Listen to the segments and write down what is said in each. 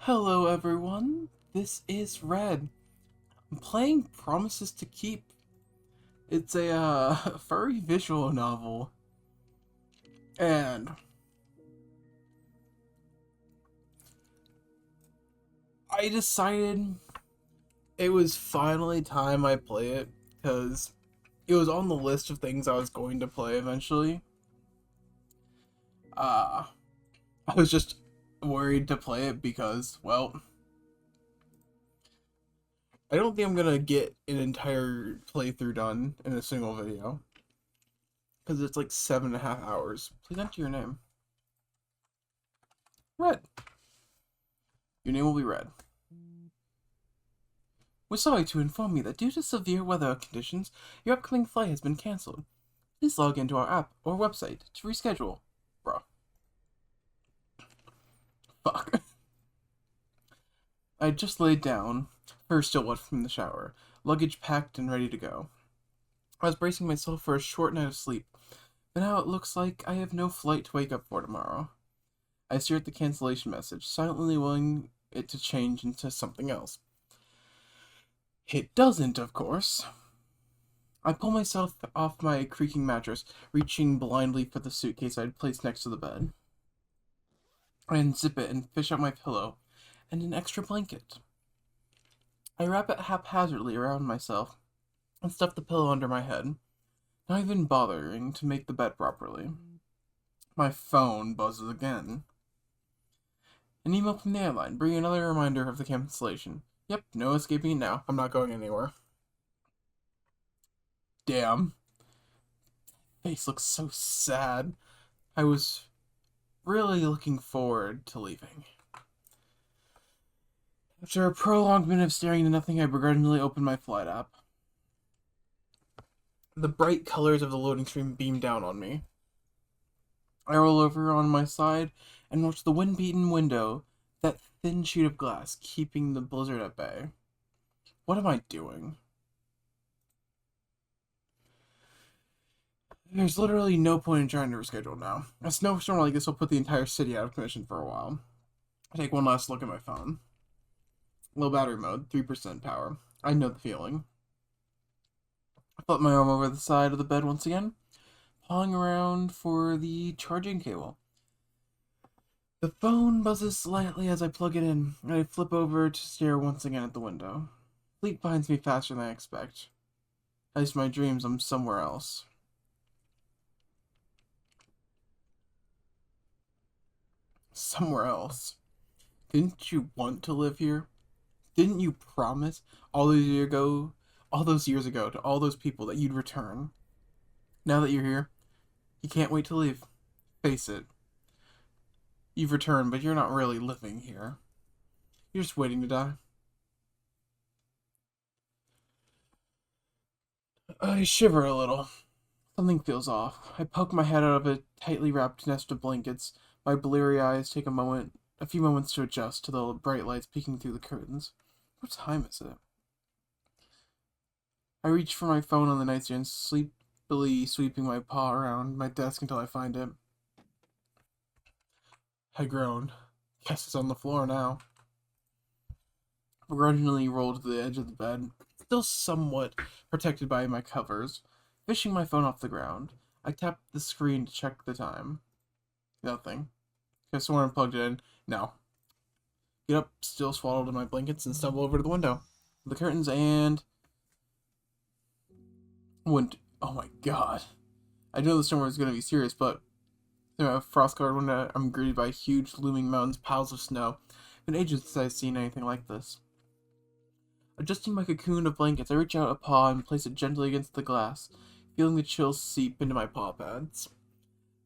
Hello everyone, this is Red. I'm playing Promises to Keep. It's a furry visual novel. And I decided it was finally time I play it because it was on the list of things I was going to play eventually. Uh, I was just worried to play it because, well, I don't think I'm gonna get an entire playthrough done in a single video because it's like 7.5 hours. Please enter your name. Red. Your name will be Red. We're sorry to inform you that due to severe weather conditions, your upcoming flight has been cancelled. Please log into our app or website to reschedule. Bro. Fuck. I just laid down, hair still wet from the shower, luggage packed and ready to go. I was bracing myself for a short night of sleep, but now it looks like I have no flight to wake up for tomorrow. I stare at the cancellation message, silently willing it to change into something else. It doesn't, of course. I pull myself off my creaking mattress, reaching blindly for the suitcase I had placed next to the bed. I unzip it and fish out my pillow and an extra blanket. I wrap it haphazardly around myself and stuff the pillow under my head, not even bothering to make the bed properly. My phone buzzes again. An email from the airline, bringing another reminder of the cancellation. Yep, no escaping it now. I'm not going anywhere. Damn. Face looks so sad. I was really looking forward to leaving. After a prolonged minute of staring into nothing, I begrudgingly opened my flight app. The bright colors of the loading screen beam down on me. I roll over on my side and watch the wind-beaten window, that thin sheet of glass, keeping the blizzard at bay. What am I doing? There's literally no point in trying to reschedule now. A snowstorm like this will put the entire city out of commission for a while. I take one last look at my phone. Low battery mode, 3% power. I know the feeling. I flip my arm over the side of the bed once again, pawing around for the charging cable. The phone buzzes slightly as I plug it in, and I flip over to stare once again at the window. Sleep finds me faster than I expect. At least my dreams, I'm somewhere else. Somewhere else. Didn't you want to live here? Didn't you promise all those years ago to all those people that you'd return? Now that you're here, you can't wait to leave. Face it. You've returned, but you're not really living here. You're just waiting to die. I shiver a little. Something feels off. I poke my head out of a tightly wrapped nest of blankets. My bleary eyes take a few moments to adjust to the bright lights peeking through the curtains. What time is it? I reach for my phone on the nightstand, sleepily sweeping my paw around my desk until I find it. I groan. Guess it's on the floor now. I begrudgingly roll to the edge of the bed, still somewhat protected by my covers. Fishing my phone off the ground, I tap the screen to check the time. Nothing. Could someone plugged it in? No. Get up, still swaddled in my blankets, and stumble over to the window. The curtains and... Oh my god. I know the storm was going to be serious, but through a frost-covered window, I'm greeted by huge, looming mountains, piles of snow. It's been ages since I've seen anything like this. Adjusting my cocoon of blankets, I reach out a paw and place it gently against the glass, feeling the chills seep into my paw pads.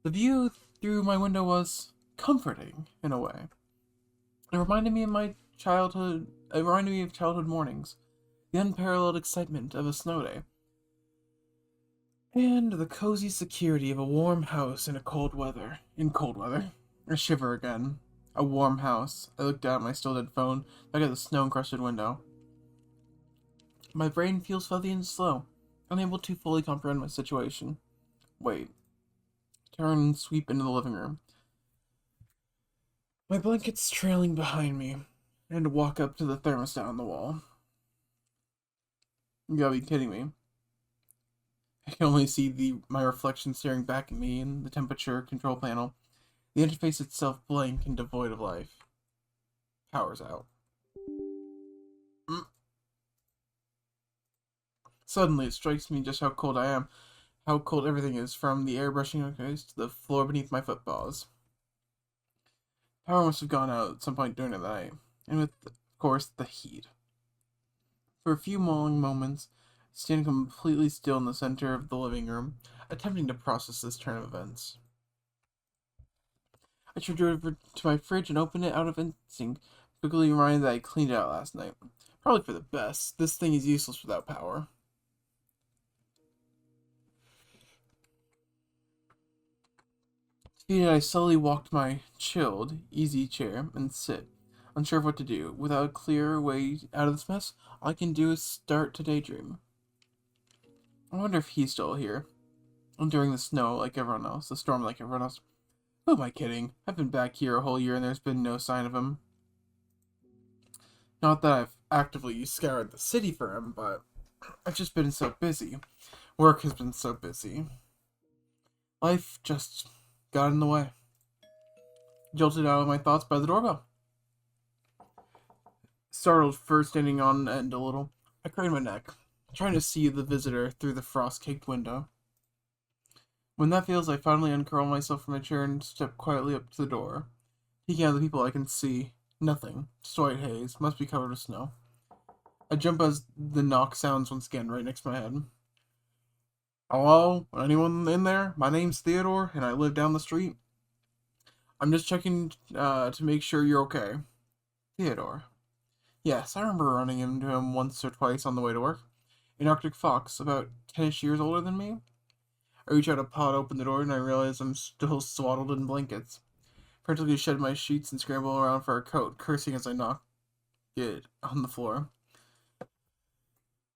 The view through my window was comforting, in a way. It reminded me of childhood mornings, the unparalleled excitement of a snow day, and the cozy security of a warm house in cold weather. I shiver again. A warm house. I look down at my still dead phone, back at the snow-encrusted window. My brain feels fuzzy and slow, unable to fully comprehend my situation. Wait. Turn and sweep into the living room. My blankets trailing behind me. and walk up to the thermostat on the wall. You gotta be kidding me. I can only see my reflection staring back at me in the temperature control panel. The interface itself blank and devoid of life. Power's out. Suddenly, it strikes me just how cold I am, how cold everything is, from the air brushing my face to the floor beneath my footballs. Power must have gone out at some point during the night, and with, of course, the heat. For a few long moments, standing completely still in the center of the living room, attempting to process this turn of events. I turned over to my fridge and opened it out of instinct, quickly reminded that I cleaned it out last night. Probably for the best. This thing is useless without power. Seated, I slowly walked my chilled, easy chair and sit, unsure of what to do. Without a clear way out of this mess, all I can do is start to daydream. I wonder if he's still here. During the snow like everyone else, the storm like everyone else. Who am I kidding? I've been back here a whole year and there's been no sign of him. Not that I've actively scoured the city for him, but I've just been so busy. Work has been so busy. Life just got in the way. Jolted out of my thoughts by the doorbell. Startled, first standing on end a little, I craned my neck, trying to see the visitor through the frost-caked window. When that fails, I finally uncurl myself from my chair and step quietly up to the door. Peeking out the people, I can see nothing. Just white haze, must be covered with snow. I jump as the knock sounds once again right next to my head. Hello? Anyone in there? My name's Theodore, and I live down the street. I'm just checking to make sure you're okay. Theodore. Yes, I remember running into him once or twice on the way to work. An Arctic fox, about 10-ish years older than me. I reach out to pod open the door, and I realize I'm still swaddled in blankets. Frantically shed my sheets and scramble around for a coat, cursing as I knock it on the floor.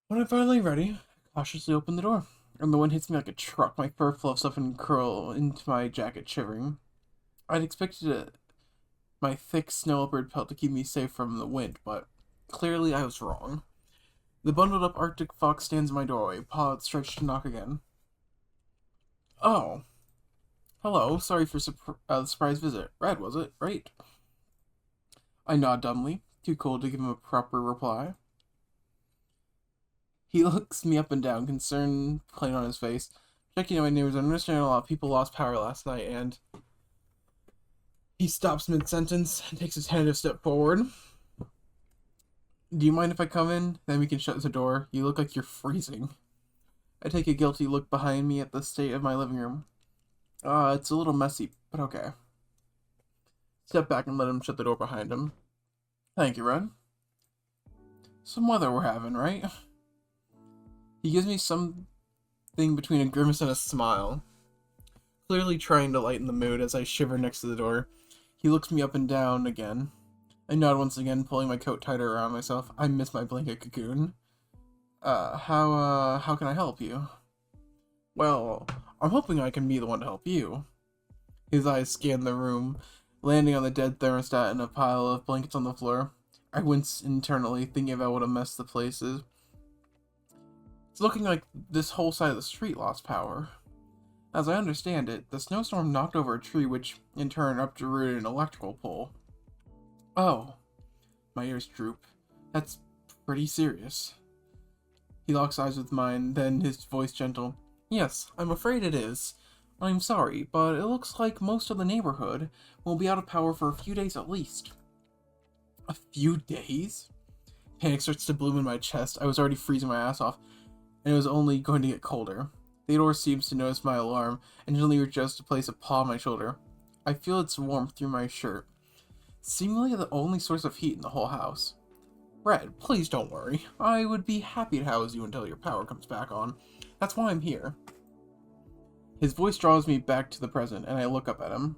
When I'm finally ready, I cautiously open the door, and the wind hits me like a truck. My fur fluffs up and curl into my jacket, shivering. I'd expected my thick snow leopard pelt to keep me safe from the wind, but clearly I was wrong. The bundled up Arctic fox stands in my doorway, paw stretched to knock again. Oh. Hello, sorry for the surprise visit. Red, was it? Right. I nod dumbly, too cold to give him a proper reply. He looks me up and down, concern plain on his face. Checking out my neighbors, I understand a lot of people lost power last night, and he stops mid-sentence and takes a tentative step forward. Do you mind if I come in? Then we can shut the door. You look like you're freezing. I take a guilty look behind me at the state of my living room. It's a little messy, but okay. Step back and let him shut the door behind him. Thank you, Red. Some weather we're having, right? He gives me something between a grimace and a smile, clearly trying to lighten the mood as I shiver next to the door. He looks me up and down again. I nod once again, pulling my coat tighter around myself. I miss my blanket cocoon. How can I help you? Well, I'm hoping I can be the one to help you. His eyes scan the room, landing on the dead thermostat and a pile of blankets on the floor. I wince internally, thinking about what a mess the place is. It's looking like this whole side of the street lost power. As I understand it, the snowstorm knocked over a tree, which in turn uprooted an electrical pole. Oh. My ears droop. That's pretty serious. He locks eyes with mine, then his voice gentle. Yes, I'm afraid it is. I'm sorry, but it looks like most of the neighborhood will be out of power for a few days at least. A few days? Panic starts to bloom in my chest. I was already freezing my ass off, and it was only going to get colder. Theodore seems to notice my alarm, and gently reaches to place a paw on my shoulder. I feel its warmth through my shirt, seemingly the only source of heat in the whole house. Red, please don't worry. I would be happy to house you until your power comes back on. That's why I'm here. His voice draws me back to the present, and I look up at him.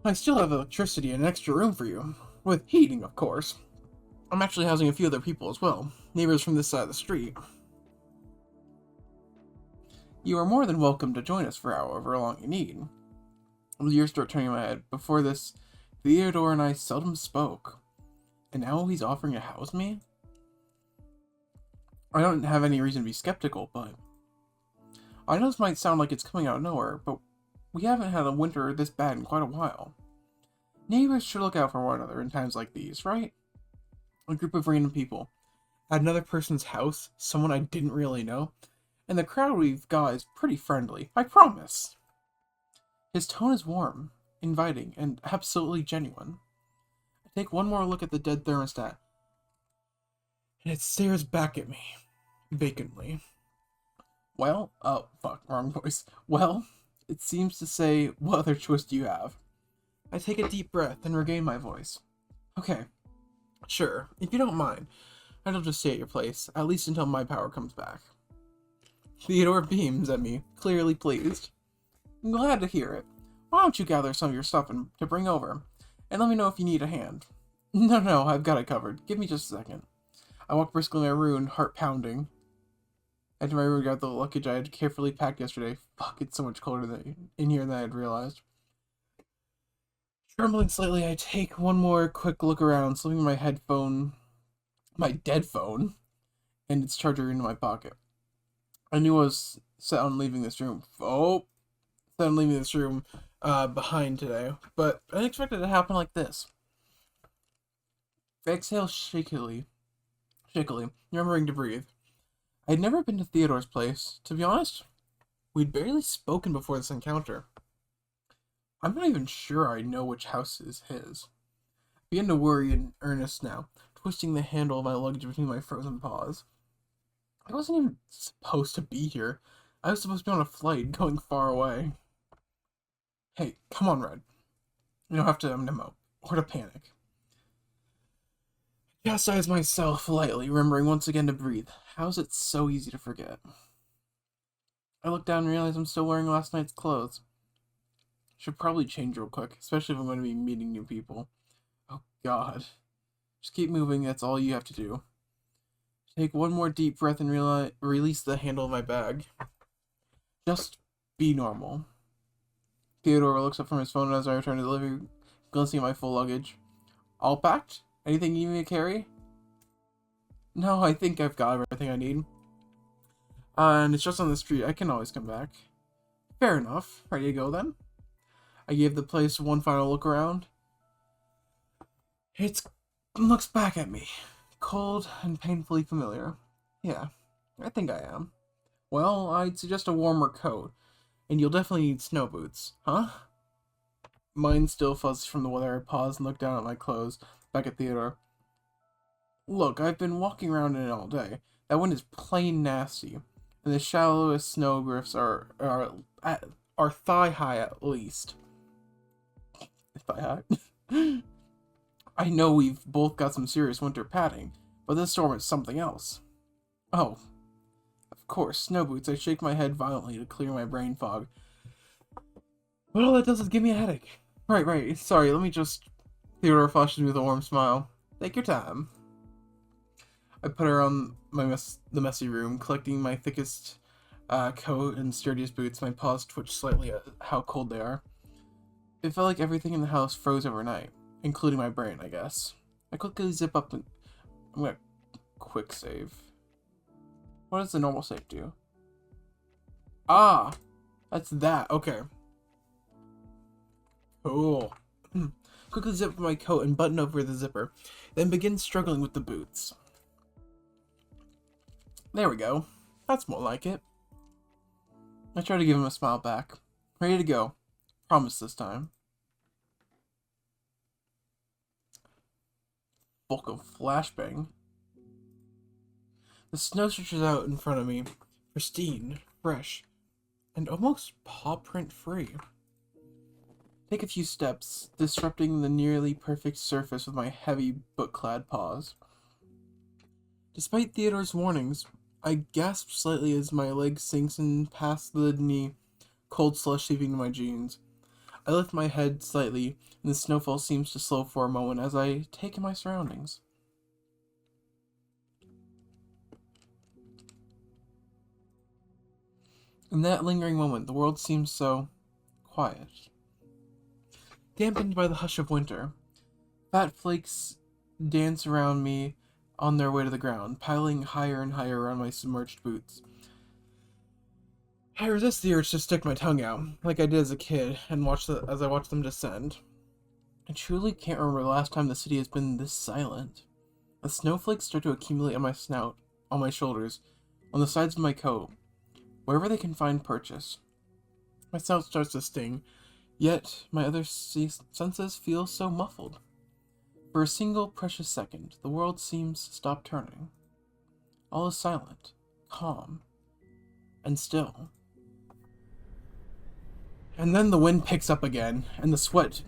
I still have electricity and an extra room for you. With heating, of course. I'm actually housing a few other people as well. Neighbors from this side of the street. You are more than welcome to join us for however long you need. The years start turning in my head. Before this, Theodore and I seldom spoke. And now he's offering to house me? I don't have any reason to be skeptical, but I know this might sound like it's coming out of nowhere, but we haven't had a winter this bad in quite a while. Neighbors should look out for one another in times like these, right? A group of random people at another person's house, someone I didn't really know, and the crowd we've got is pretty friendly, I promise. His tone is warm, inviting, and absolutely genuine. I take one more look at the dead thermostat, and it stares back at me, vacantly. Well, oh, fuck, wrong voice. Well, it seems to say, what other choice do you have? I take a deep breath and regain my voice. Okay, sure, if you don't mind, I'll just stay at your place, at least until my power comes back. Theodore beams at me, clearly pleased. I'm glad to hear it. Why don't you gather some of your stuff to bring over, and let me know if you need a hand. No, I've got it covered. Give me just a second. I walk briskly in my room, heart pounding. Enter my room, got the luggage I had carefully packed yesterday. Fuck, it's so much colder in here than I had realized. Trembling slightly, I take one more quick look around, slipping my dead phone, and its charger into my pocket. I knew I was set on leaving this room. Behind today, but I didn't expect it to happen like this. I exhale shakily, remembering to breathe. I'd never been to Theodore's place. To be honest, we'd barely spoken before this encounter. I'm not even sure I know which house is his. I begin to worry in earnest now, twisting the handle of my luggage between my frozen paws. I wasn't even supposed to be here. I was supposed to be on a flight going far away. Hey, come on, Red. You don't have to memo or to panic. I chastise myself lightly, remembering once again to breathe. How's it so easy to forget? I look down and realize I'm still wearing last night's clothes. Should probably change real quick, especially if I'm going to be meeting new people. Oh god. Just keep moving, that's all you have to do. Take one more deep breath and release the handle of my bag. Just be normal. Theodore looks up from his phone as I return to the living room, glancing at my full luggage. All packed? Anything you need me to carry? No, I think I've got everything I need. And it's just on the street, I can always come back. Fair enough. Ready to go then? I gave the place one final look around. It looks back at me, cold and painfully familiar. Yeah, I think I am. Well, I'd suggest a warmer coat, and you'll definitely need snow boots, huh? Mind still fuzzes from the weather. I pause and look down at my clothes, back at Theodore. Look, I've been walking around in it all day. That wind is plain nasty, and the shallowest snow drifts are thigh high at least. Thigh high? I know we've both got some serious winter padding, but this storm is something else. Oh, of course, snow boots. I shake my head violently to clear my brain fog. But all that does is give me a headache. Right. Sorry, let me just... Theodore flushes me with a warm smile. Take your time. I put her on the messy room, collecting my thickest coat and sturdiest boots. My paws twitch slightly at how cold they are. It felt like everything in the house froze overnight, including my brain, I guess. I quickly zip up and... I'm gonna quick save. What does the normal save do? Ah! That's that. Okay. Cool. Quickly zip up my coat and button over the zipper, then begin struggling with the boots. There we go. That's more like it. I try to give him a smile back. Ready to go. Promise this time. Bulk of flashbang. The snow stretches out in front of me, pristine, fresh, and almost paw print free. Take a few steps, disrupting the nearly perfect surface with my heavy, boot-clad paws. Despite Theodore's warnings, I gasp slightly as my leg sinks in past the knee, cold slush seeping into my jeans. I lift my head slightly, and the snowfall seems to slow for a moment as I take in my surroundings. In that lingering moment, the world seems so quiet. Dampened by the hush of winter, fat flakes dance around me on their way to the ground, piling higher and higher around my submerged boots. I resist the urge to stick my tongue out, like I did as a kid, and as I watch them descend. I truly can't remember the last time the city has been this silent. The snowflakes start to accumulate on my snout, on my shoulders, on the sides of my coat, wherever they can find purchase. My snout starts to sting, yet my other senses feel so muffled. For a single precious second, the world seems to stop turning. All is silent, calm, and still. And then the wind picks up again, and the sweat,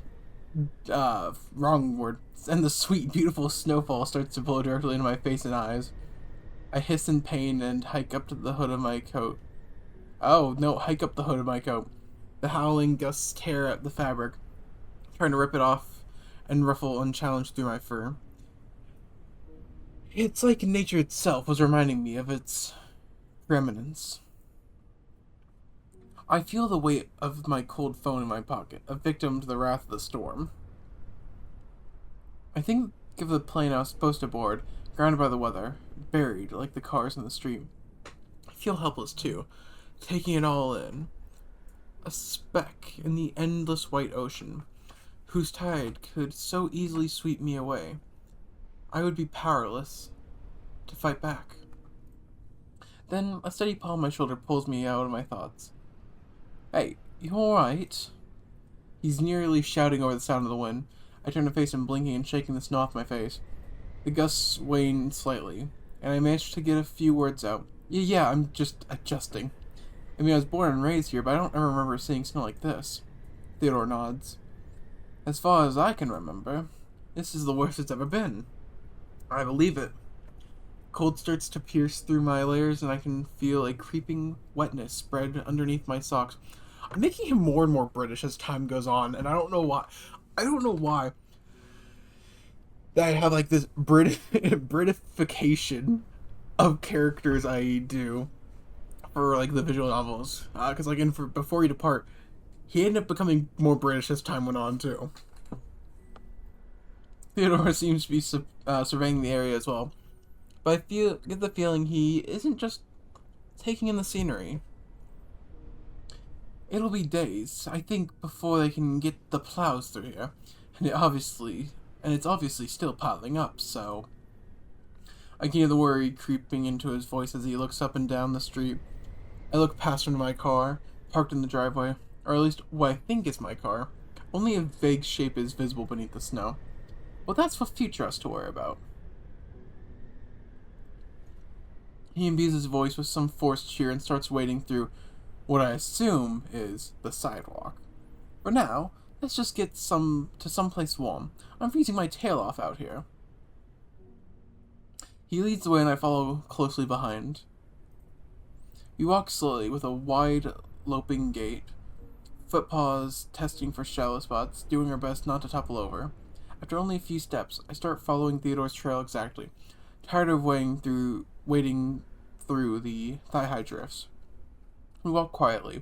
wrong word, and the sweet, beautiful snowfall starts to blow directly into my face and eyes. I hiss in pain and hike up to the hood of my coat. Oh, no, hike up the hood of my coat. The howling gusts tear at the fabric, trying to rip it off and ruffle unchallenged through my fur. It's like nature itself was reminding me of its preeminence. I feel the weight of my cold phone in my pocket, a victim to the wrath of the storm. I think of the plane I was supposed to board, grounded by the weather, buried like the cars in the street. I feel helpless too, taking it all in. A speck in the endless white ocean, whose tide could so easily sweep me away. I would be powerless to fight back. Then a steady paw on my shoulder pulls me out of my thoughts. Hey, you alright? He's nearly shouting over the sound of the wind. I turn to face him, blinking and shaking the snow off my face. The gusts wane slightly, and I manage to get a few words out. Yeah, I'm just adjusting. I mean, I was born and raised here, but I don't ever remember seeing snow like this. Theodore nods. As far as I can remember, this is the worst it's ever been. I believe it. Cold starts to pierce through my layers, and I can feel a creeping wetness spread underneath my socks. I'm making him more and more British as time goes on, and I don't know why. I don't know why that I have like this Britification of characters I do for like the visual novels. Because Before You Depart, he ended up becoming more British as time went on too. Theodore seems to be surveying the area as well, but I get the feeling he isn't just taking in the scenery. It'll be days, I think, before they can get the plows through here, and it's obviously still piling up. So I can hear the worry creeping into his voice as he looks up and down the street. I look past him to my car, parked in the driveway, or at least what I think is my car. Only a vague shape is visible beneath the snow. Well, that's for future us to worry about. He imbues his voice with some forced cheer and starts wading through what I assume is the sidewalk. For now, let's just get to someplace warm. I'm freezing my tail off out here. He leads the way and I follow closely behind. We walk slowly with a wide, loping gait, footpaws testing for shallow spots, doing our best not to topple over. After only a few steps, I start following Theodore's trail exactly, tired of wading through the thigh-high drifts. We walk quietly,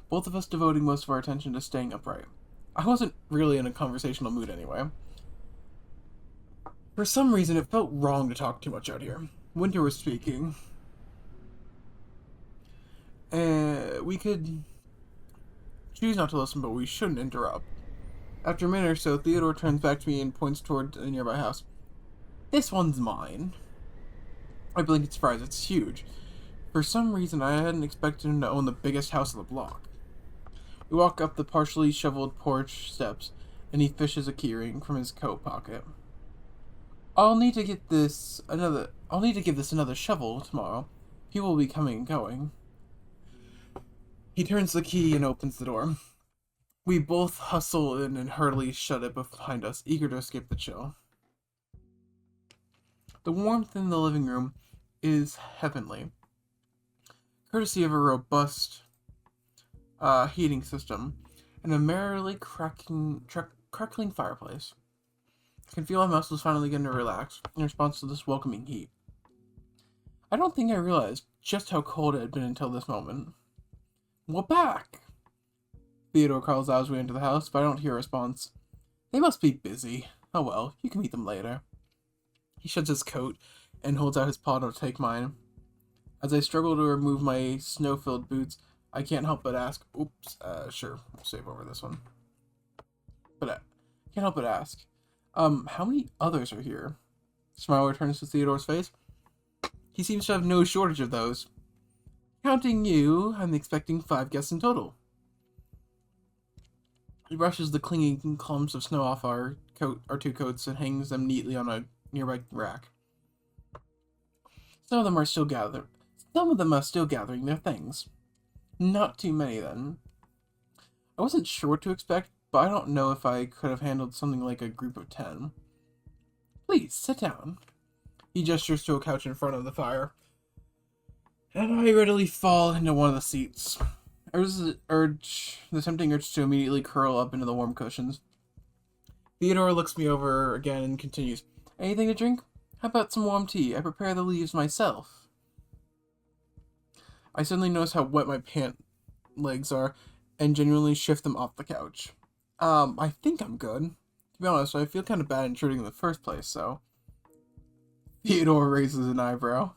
both of us devoting most of our attention to staying upright. I wasn't really in a conversational mood anyway. For some reason, it felt wrong to talk too much out here. Winter was speaking. We could choose not to listen, but we shouldn't interrupt. After a minute or so, Theodore turns back to me and points toward a nearby house. This one's mine. I blink in surprise. It's huge. For some reason, I hadn't expected him to own the biggest house on the block. We walk up the partially shoveled porch steps, and he fishes a keyring from his coat pocket. I'll need to give this another shovel tomorrow. People will be coming and going. He turns the key and opens the door. We both hustle in and hurriedly shut it behind us, eager to escape the chill. The warmth in the living room is heavenly, courtesy of a robust heating system and a merrily crackling fireplace. I can feel my muscles finally getting to relax in response to this welcoming heat. I don't think I realized just how cold it had been until this moment. We're back! Theodore calls out as we enter the house, but I don't hear a response. They must be busy. Oh well, you can meet them later. He sheds his coat and holds out his paw to take mine. As I struggle to remove my snow-filled boots, I can't help but ask. Oops, sure, we'll save over this one. But I can't help but ask, how many others are here? Smile returns to Theodore's face. He seems to have no shortage of those. Counting you, I'm expecting 5 guests in total. He brushes the clinging clumps of snow off our 2 coats and hangs them neatly on a nearby rack. Some of them are still gathering their things. Not too many, then. I wasn't sure what to expect, but I don't know if I could have handled something like a group of 10. Please, sit down. He gestures to a couch in front of the fire, and I readily fall into one of the seats. There's the tempting urge to immediately curl up into the warm cushions. Theodore looks me over again and continues, Anything to drink? How about some warm tea? I prepare the leaves myself. I suddenly notice how wet my pant legs are and genuinely shift them off the couch. I think I'm good. To be honest, I feel kind of bad intruding in the first place, so... Theodore raises an eyebrow.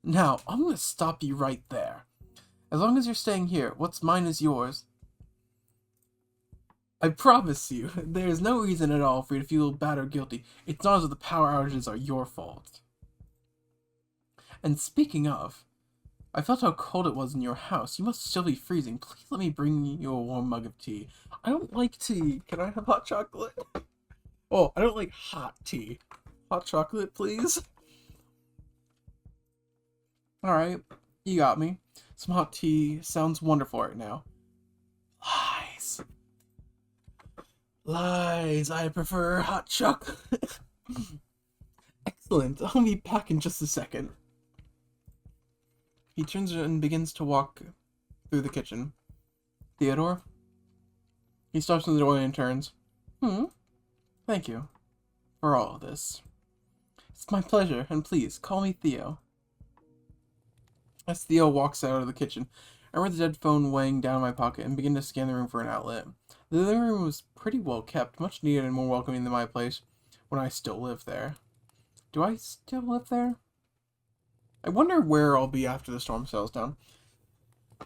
Now, I'm gonna stop you right there. As long as you're staying here, what's mine is yours. I promise you, there is no reason at all for you to feel bad or guilty. It's not as if the power outages are your fault. And speaking of, I felt how cold it was in your house. You must still be freezing. Please let me bring you a warm mug of tea. I don't like tea. Can I have hot chocolate? Oh, I don't like hot tea. Hot chocolate, please? Alright, you got me. Some hot tea sounds wonderful right now. Lies. Lies. I prefer hot chocolate. Excellent. I'll be back in just a second. He turns and begins to walk through the kitchen. Theodore? He stops in the doorway and turns. Thank you for all of this. It's my pleasure, and please, call me Theo. As Theo walks out of the kitchen, I read the dead phone weighing down in my pocket and begin to scan the room for an outlet. The living room was pretty well kept, much neater and more welcoming than my place when I still lived there. Do I still live there? I wonder where I'll be after the storm settles down.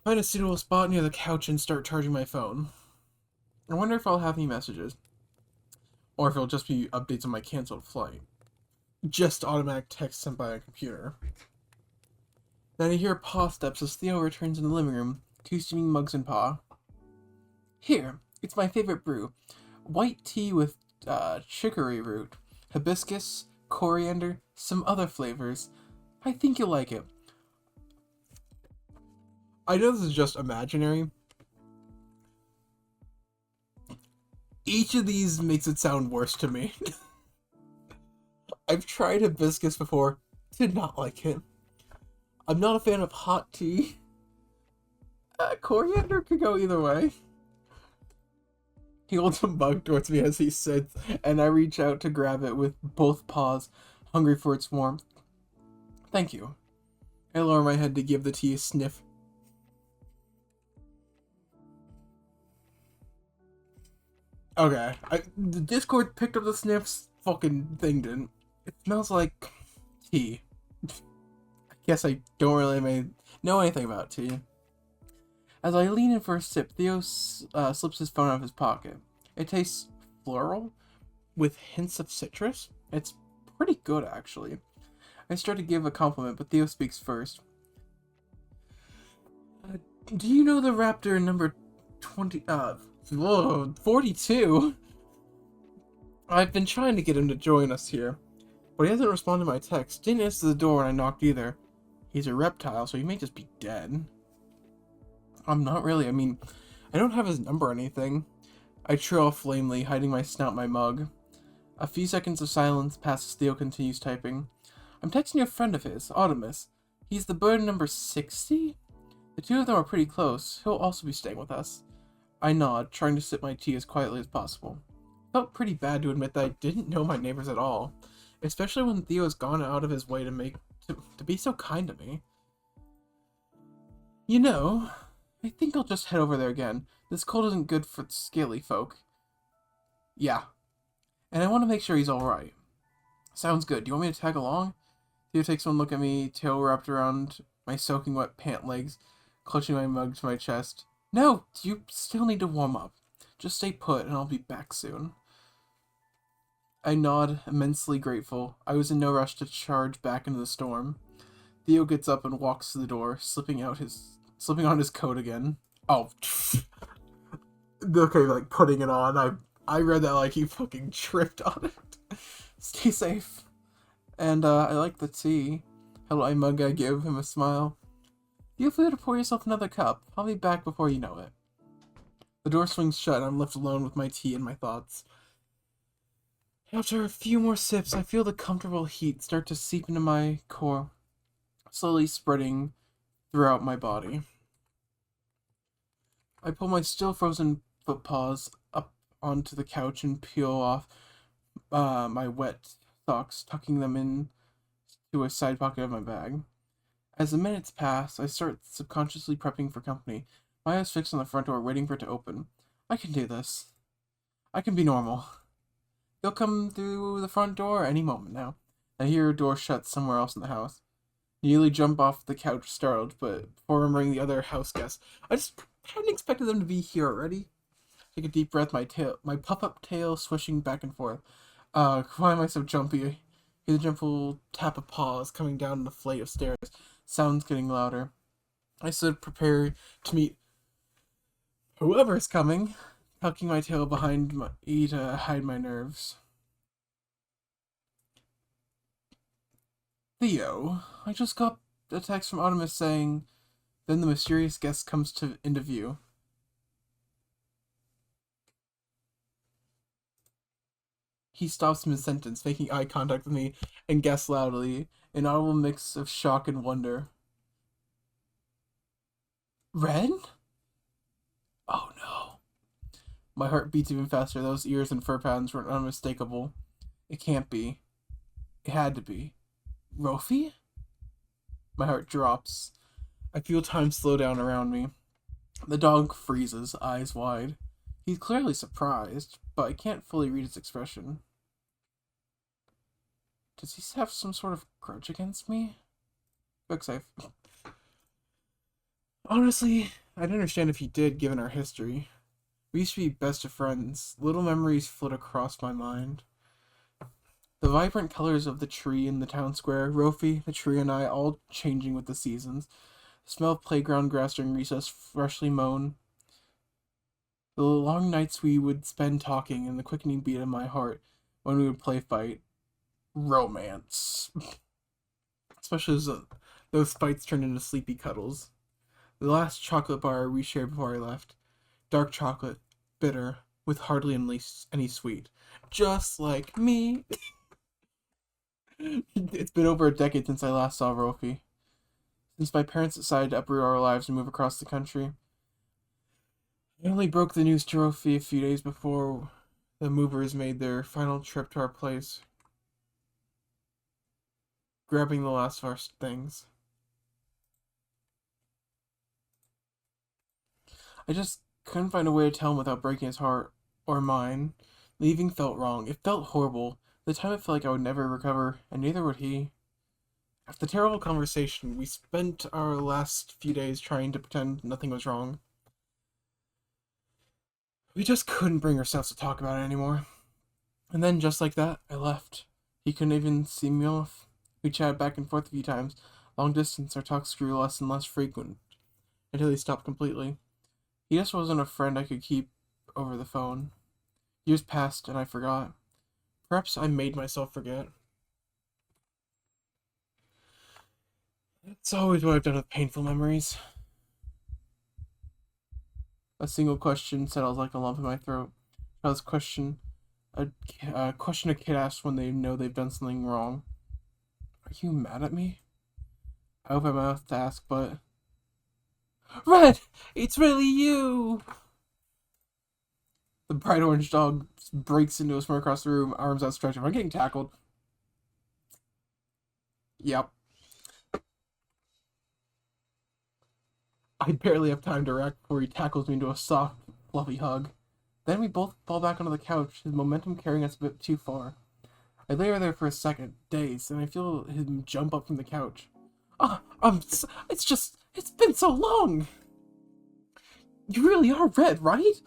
Find a suitable spot near the couch and start charging my phone. I wonder if I'll have any messages. Or if it'll just be updates on my cancelled flight. Just automatic text sent by a computer. Then I hear paw steps as Theo returns in the living room, 2 steaming mugs in paw. Here, it's my favorite brew. White tea with chicory root, hibiscus, coriander, some other flavors. I think you'll like it. I know this is just imaginary. Each of these makes it sound worse to me. I've tried hibiscus before, did not like it. I'm not a fan of hot tea. Coriander could go either way. He holds a mug towards me as he sits, and I reach out to grab it with both paws, hungry for its warmth. Thank you. I lower my head to give the tea a sniff. Okay, the Discord picked up the sniffs, fucking thing didn't. It smells like tea. I guess I don't really know anything about tea. As I lean in for a sip, Theo slips his phone out of his pocket. It tastes floral, with hints of citrus. It's pretty good, actually. I start to give a compliment, but Theo speaks first. Do you know the raptor number 42? I've been trying to get him to join us here, but he hasn't responded to my text. Didn't answer the door when I knocked either. He's a reptile, so he may just be dead. I'm not really. I mean, I don't have his number or anything. I trail off lamely, hiding my snout in my mug. A few seconds of silence passes. Theo continues typing. I'm texting a friend of his, Audimus. He's the bird number 60? The 2 of them are pretty close. He'll also be staying with us. I nod, trying to sip my tea as quietly as possible. Felt pretty bad to admit that I didn't know my neighbors at all, especially when Theo has gone out of his way to be so kind to me. You know, I think I'll just head over there again. This cold isn't good for scaly folk. Yeah. And I want to make sure he's alright. Sounds good. Do you want me to tag along? Theo takes one look at me, tail wrapped around my soaking wet pant legs, clutching my mug to my chest. No, you still need to warm up. Just stay put, and I'll be back soon. I nod, immensely grateful. I was in no rush to charge back into the storm. Theo gets up and walks to the door, slipping on his coat again. Oh, okay, like putting it on. I read that like he fucking tripped on it. Stay safe. And I like the tea. Hello, I mug. I give him a smile. Feel free to pour yourself another cup. I'll be back before you know it. The door swings shut, and I'm left alone with my tea and my thoughts. After a few more sips, I feel the comfortable heat start to seep into my core, slowly spreading throughout my body. I pull my still frozen foot paws up onto the couch and peel off my wet socks, tucking them in to a side pocket of my bag. As the minutes pass, I start subconsciously prepping for company, my eyes fixed on the front door, waiting for it to open. I can do this. I can be normal. They'll come through the front door any moment now. I hear a door shut somewhere else in the house. Nearly jump off the couch, startled, but before remembering the other house guests, I just hadn't expected them to be here already. Take a deep breath, my puff-up tail swishing back and forth. Find myself jumpy. Hear the gentle tap of paws coming down the flight of stairs. Sounds getting louder. I stood prepared to meet whoever's coming, tucking my tail behind me to hide my nerves. Theo, I just got a text from Artemis saying, then the mysterious guest comes into view. He stops mid-sentence, making eye contact with me, and guesses loudly, an audible mix of shock and wonder. Ren? Oh no. My heart beats even faster. Those ears and fur patterns were unmistakable. It can't be. It had to be. Rofi? My heart drops. I feel time slow down around me. The dog freezes, eyes wide. He's clearly surprised, but I can't fully read his expression. Does he have some sort of grudge against me? Quick save. Honestly, I'd understand if he did, given our history. We used to be best of friends. Little memories float across my mind. The vibrant colors of the tree in the town square, Rofi, the tree, and I all changing with the seasons. The smell of playground grass during recess, freshly mown. The long nights we would spend talking, and the quickening beat of my heart when we would play fight. Romance. Especially as those fights turned into sleepy cuddles. The last chocolate bar we shared before I left. Dark chocolate, bitter, with hardly any sweet. Just like me. It's been over a decade since I last saw Rofi. Since my parents decided to uproot our lives and move across the country. I only broke the news to Rofi a few days before the movers made their final trip to our place, grabbing the last of our things. I just couldn't find a way to tell him without breaking his heart or mine. Leaving felt wrong. It felt horrible. At the time it felt like I would never recover, and neither would he. After the terrible conversation, we spent our last few days trying to pretend nothing was wrong. We just couldn't bring ourselves to talk about it anymore. And then, just like that, I left. He couldn't even see me off. We chatted back and forth a few times. Long distance, our talks grew less and less frequent, until he stopped completely. He just wasn't a friend I could keep over the phone. Years passed, and I forgot. Perhaps I made myself forget. That's always what I've done with painful memories. A single question settles like a lump in my throat. Child's question, a question a kid asks when they know they've done something wrong. Are you mad at me? I open my mouth to ask, but... Red! It's really you! The bright orange dog breaks into us from across the room, arms outstretched. Am I getting tackled? Yep. I barely have time to react before he tackles me into a soft, fluffy hug. Then we both fall back onto the couch, his momentum carrying us a bit too far. I lay there for a second, dazed, and I feel him jump up from the couch. It's been so long! You really are Red, right?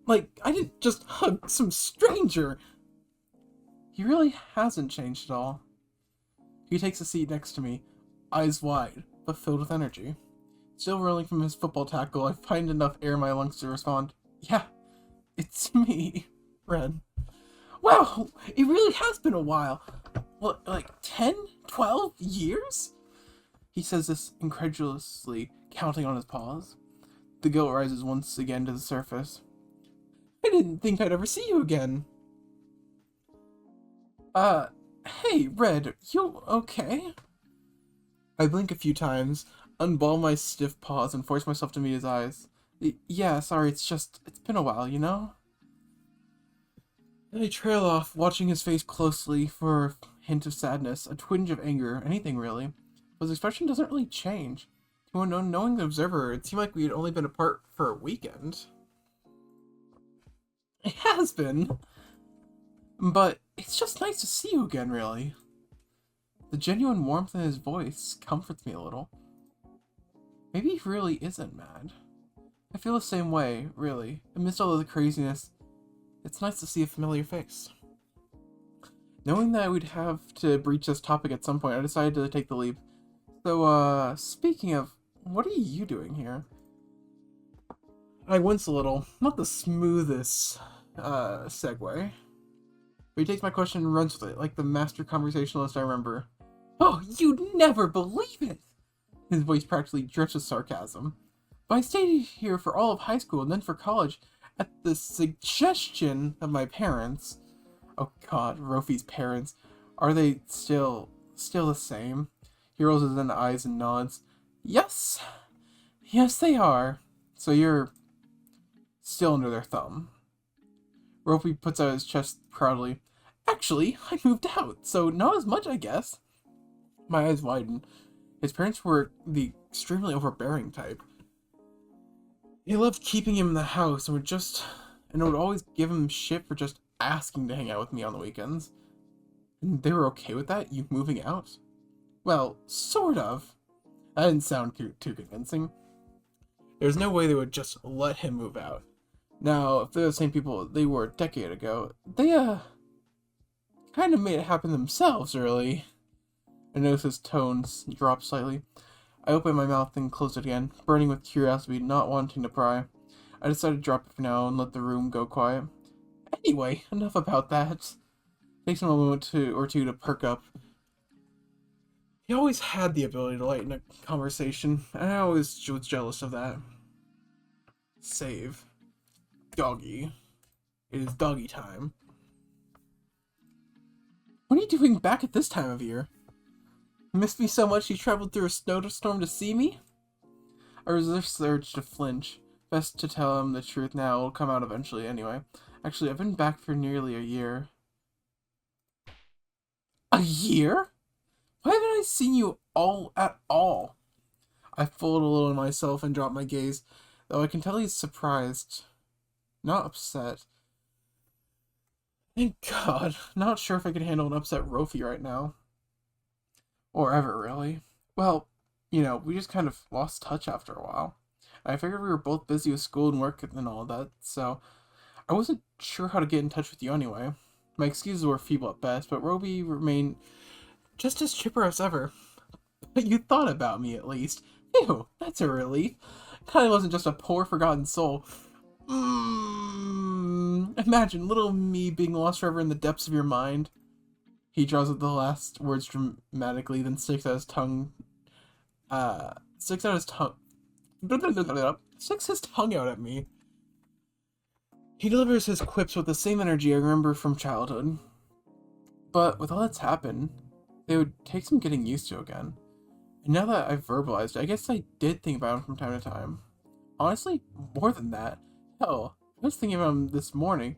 Like, I didn't just hug some stranger! He really hasn't changed at all. He takes a seat next to me, eyes wide, but filled with energy. Still rolling from his football tackle, I find enough air in my lungs to respond, "Yeah, it's me, Red." Wow, it really has been a while. What, like 10, 12 years? He says this incredulously, counting on his paws. The guilt rises once again to the surface. I didn't think I'd ever see you again. Hey, Red, you okay? I blink a few times, unball my stiff paws, and force myself to meet his eyes. Yeah, sorry, it's been a while, you know? Then I trail off, watching his face closely for a hint of sadness, a twinge of anger, anything really. But his expression doesn't really change. To an unknowing observer, it seemed like we had only been apart for a weekend. It has been. But it's just nice to see you again, really. The genuine warmth in his voice comforts me a little. Maybe he really isn't mad. I feel the same way, really. Amidst all of the craziness, it's nice to see a familiar face. Knowing that we'd have to breach this topic at some point, I decided to take the leap. So, speaking of, what are you doing here? I wince a little. Not the smoothest, segue. But he takes my question and runs with it, like the master conversationalist I remember. Oh, you'd never believe it! His voice practically drips with sarcasm. But I stayed here for all of high school and then for college at the suggestion of my parents. Oh god, Rofi's parents. Are they still the same? He rolls his eyes and nods. Yes. Yes, they are. So you're still under their thumb. Rofi puts out his chest proudly. Actually, I moved out, so not as much, I guess. My eyes widen. His parents were the extremely overbearing type. They loved keeping him in the house and would always give him shit for just asking to hang out with me on the weekends. And they were okay with that, you moving out? Well, sort of. That didn't sound too convincing. There's no way they would just let him move out. Now, if they're the same people they were a decade ago, they, kind of made it happen themselves, really. I notice his tones drop slightly. I open my mouth and close it again, burning with curiosity, not wanting to pry. I decided to drop it for now and let the room go quiet. Anyway, enough about that. Takes him a moment or two to perk up. He always had the ability to lighten a conversation, and I always was jealous of that. Save. Doggy. It is doggy time. What are you doing back at this time of year? Missed me so much you traveled through a snowstorm to see me? I resist the urge to flinch. Best to tell him the truth now, it'll come out eventually anyway. Actually, I've been back for nearly a year. A year? Why haven't I seen you at all? I fold a little in myself and drop my gaze, though I can tell he's surprised. Not upset. Thank God. Not sure if I can handle an upset Rofi right now. Or ever, really. Well, we just kind of lost touch after a while. I figured we were both busy with school and work and all that, so I wasn't sure how to get in touch with you anyway. My excuses were feeble at best, but Roby remained just as chipper as ever. But you thought about me, at least. Ew, that's a relief. Kinda wasn't just a poor, forgotten soul. Imagine little me being lost forever in the depths of your mind. He draws out the last words dramatically, then sticks out his tongue out at me. He delivers his quips with the same energy I remember from childhood. But with all that's happened, they would take some getting used to again. And now that I've verbalized it, I guess I did think about him from time to time. Honestly, more than that. Hell, I was thinking about him this morning.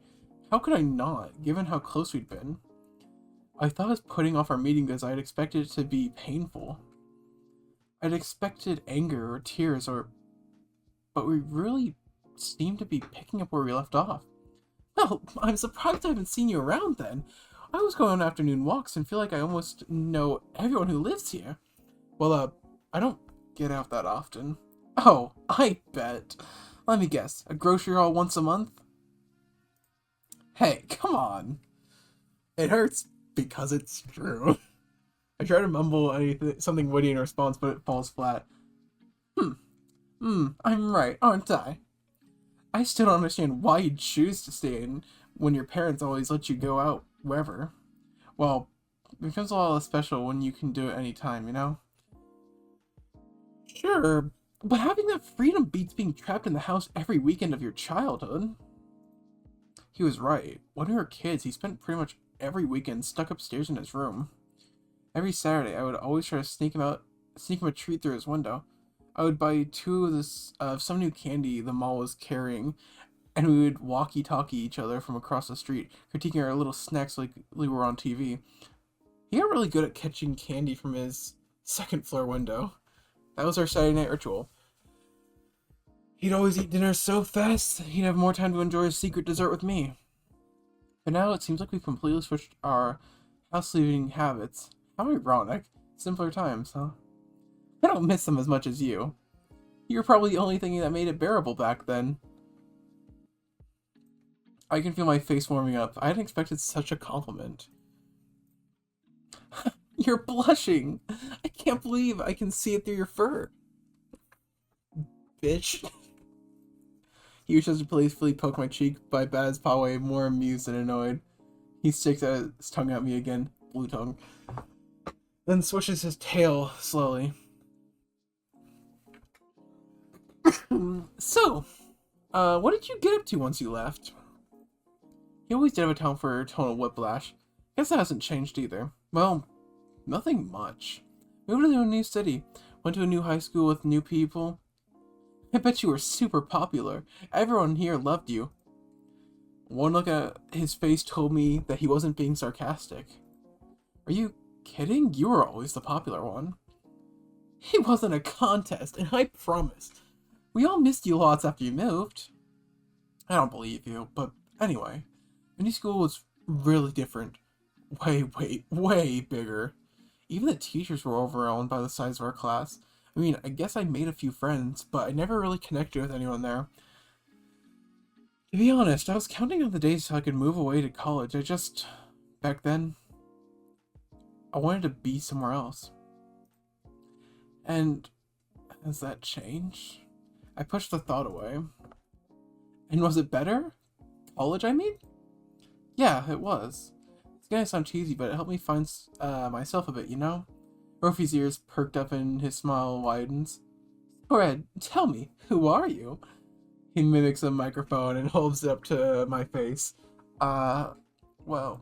How could I not, given how close we'd been? I thought I was putting off our meeting because I'd expected it to be painful. I'd expected anger or tears but we really seemed to be picking up where we left off. Well, I'm surprised I haven't seen you around then. I was going on afternoon walks and feel like I almost know everyone who lives here. Well, I don't get out that often. Oh, I bet. Let me guess, a grocery haul once a month? Hey, come on. It hurts because it's true. I try to mumble something witty in response, but it falls flat. Hmm, I'm right, aren't I? I still don't understand why you'd choose to stay in when your parents always let you go out wherever. Well, it becomes a lot less special when you can do it anytime, you know? Sure, but having that freedom beats being trapped in the house every weekend of your childhood. He was right. When we were kids, he spent pretty much every weekend stuck upstairs in his room. Every Saturday, I would always try to sneak him a treat through his window. I would buy two of some new candy the mall was carrying, and we would walkie-talkie each other from across the street, critiquing our little snacks like we were on TV. He got really good at catching candy from his second floor window. That was our Saturday night ritual. He'd always eat dinner so fast, he'd have more time to enjoy his secret dessert with me. But now it seems like we've completely switched our house leaving habits. How ironic. Simpler times, huh? I don't miss them as much as you. You were probably the only thing that made it bearable back then. I can feel my face warming up. I hadn't expected such a compliment. You're blushing. I can't believe I can see it through your fur. Bitch. He was just to playfully poke my cheek, but I bat his paw away, more amused than annoyed. He sticks out his tongue at me again, blue tongue, then swishes his tail slowly. So, what did you get up to once you left? He always did have a talent for tonal whiplash. Guess that hasn't changed either. Well, nothing much. Moved to a new city, went to a new high school with new people. I bet you were super popular. Everyone here loved you. One look at his face told me that he wasn't being sarcastic. Are you kidding? You were always the popular one. It wasn't a contest, and I promise. We all missed you lots after you moved. I don't believe you, but anyway. My new school was really different. Way bigger. Even the teachers were overwhelmed by the size of our class. I mean, I guess I made a few friends, but I never really connected with anyone there. To be honest, I was counting on the days so I could move away to college. Back then, I wanted to be somewhere else. And has that changed? I pushed the thought away. And was it better? College, I mean? Yeah, it was. It's gonna sound cheesy, but it helped me find myself a bit, you know? Rofi's ears perked up and his smile widens. Red, tell me, who are you? He mimics a microphone and holds it up to my face. Well,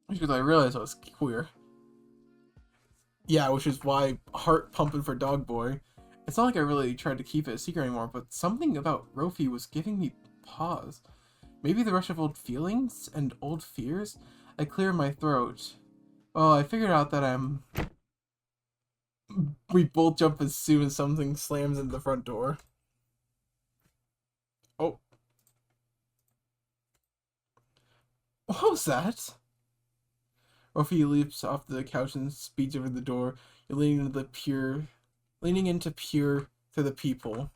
because I realized I was queer. Yeah, which is why heart pumping for Dog Boy. It's not like I really tried to keep it a secret anymore, but something about Rofi was giving me pause. Maybe the rush of old feelings and old fears? I cleared my throat. Well, I figured out that we both jump as soon as something slams into the front door. Oh. What was that? Rofi leaps off the couch and speeds over the door, leaning into pure to the people.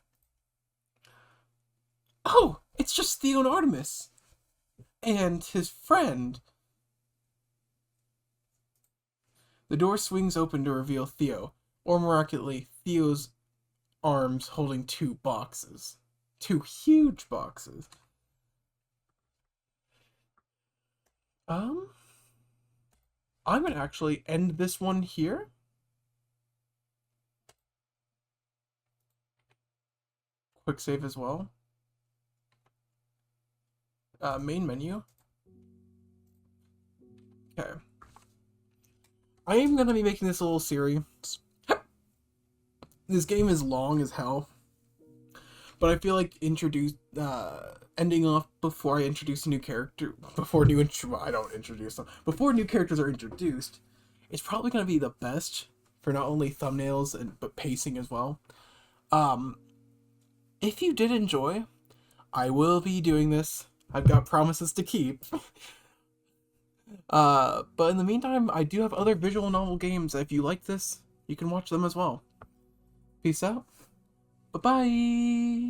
Oh, it's just Theo and Artemis. And his friend. The door swings open to reveal Theo, or miraculously, Theo's arms holding two boxes. Two huge boxes. I'm gonna actually end this one here. Quick save as well. Main menu. Okay. I am gonna be making this a little series. This game is long as hell. But I feel like ending off before I introduce a new character, before new characters are introduced, it's probably gonna be the best for not only thumbnails but pacing as well. If you did enjoy, I will be doing this. I've got promises to keep. But in the meantime, I do have other visual novel games. If you like this, you can watch them as well. Peace out. Bye bye.